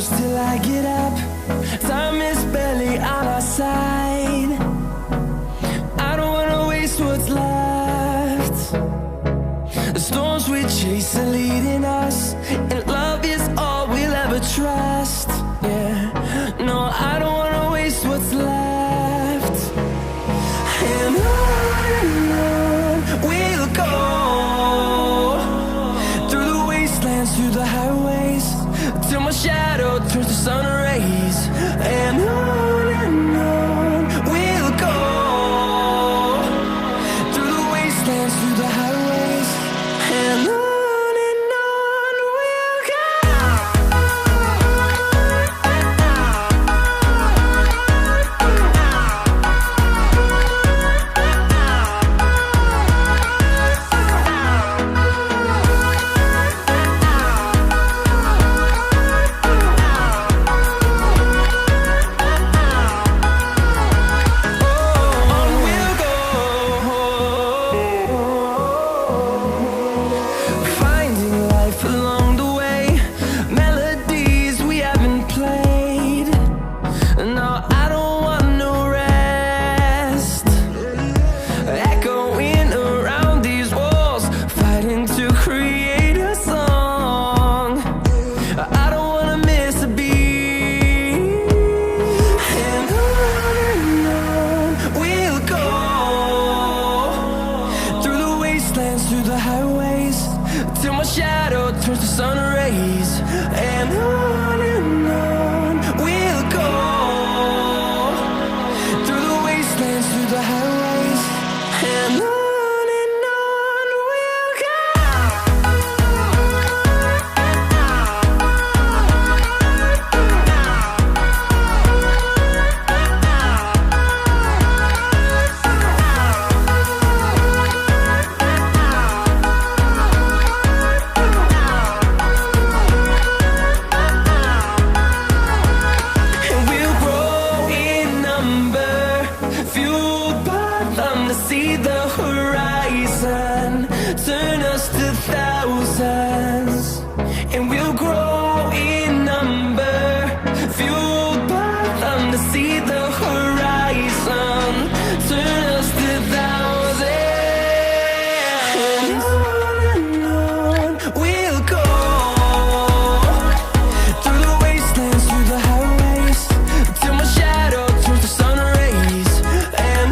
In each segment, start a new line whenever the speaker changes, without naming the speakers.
close till I get up. Time is barely on our side. I don't wanna waste what's left. The storms we chase are leading us, and love is all we'll ever trust. Yeah, no, I don't wanna waste what's left. And on we'll go, through the wastelands, through the highways, till my shadow turns to sun rays. And on we'll go, through the wastelands, through the highways, and on we'll go. Through the highways, till my shadow turns to sun rays. And on we'll go, through the wastelands, through the highways, and on we'll go. See the horizon, turn us to thousands, and we'll grow in number, fueled by them. To see the horizon, turn us to thousands, and on we'll go, through the wastelands, through the highways, till my shadow turns to sun rays. And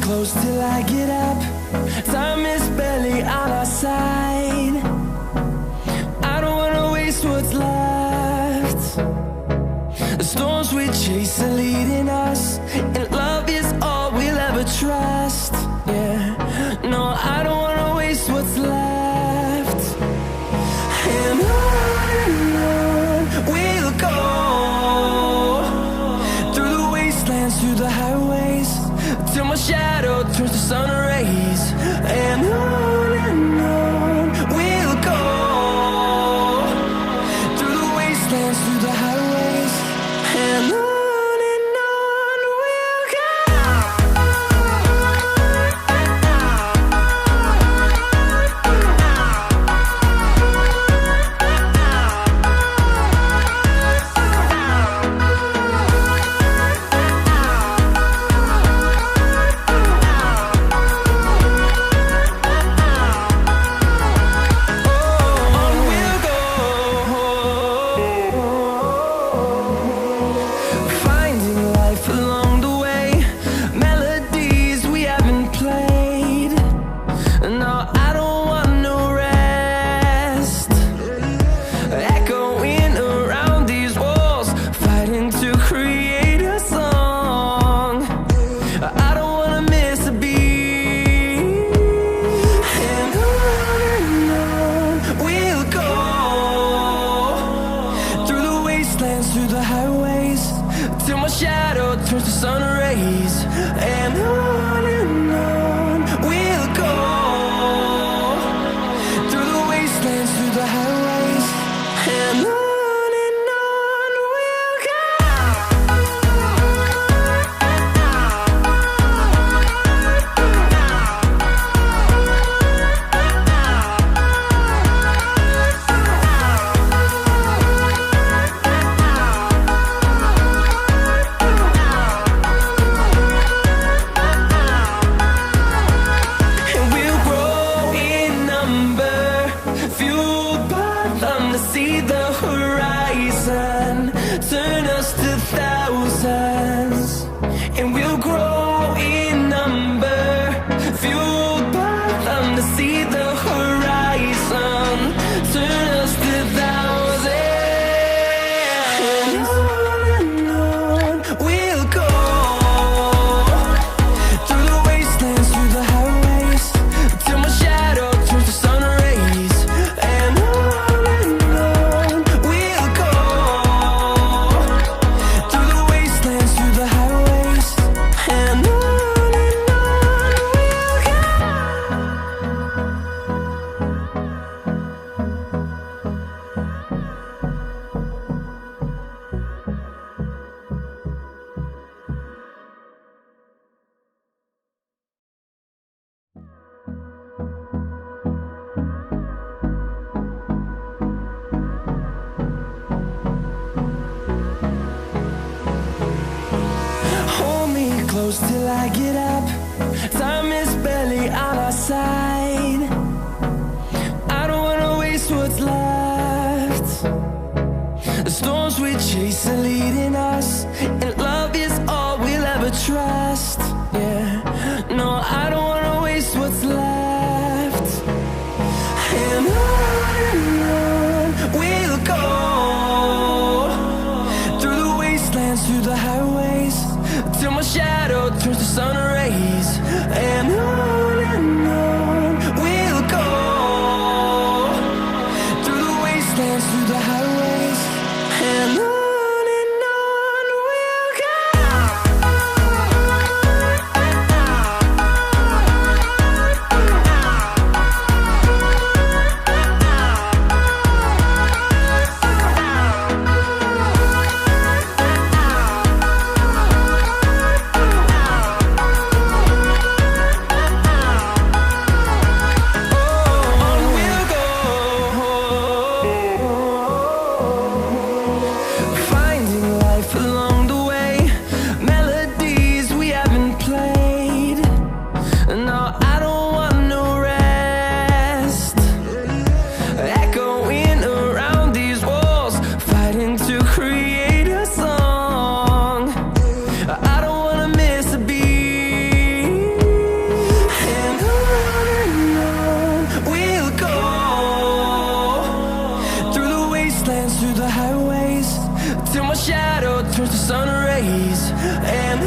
close till I get up. Time is barely on our side. I don't wanna waste what's left. The storms we chase are leading us, and love is all we'll ever trust. Yeah, no, I don't wanna waste what's left. And on we'll go, through the wastelands, through the highways, till my shadow turns to sun rays. And on we'll go, through the wastelands, through the highways, and on we'll go. close till I get up. Time is barely on our side. I don't wanna waste what's left. The storms we chase are leading us, and love is all we'll ever trust. Yeah, no, I don't wanna waste what's left. And on we'll go, through the wastelands, through the highways, till my shadow turns to sun rays. And on we'll go, through the wastelands, through the highways, and on we'll go. Through the highways, till my shadow turns to sun rays. And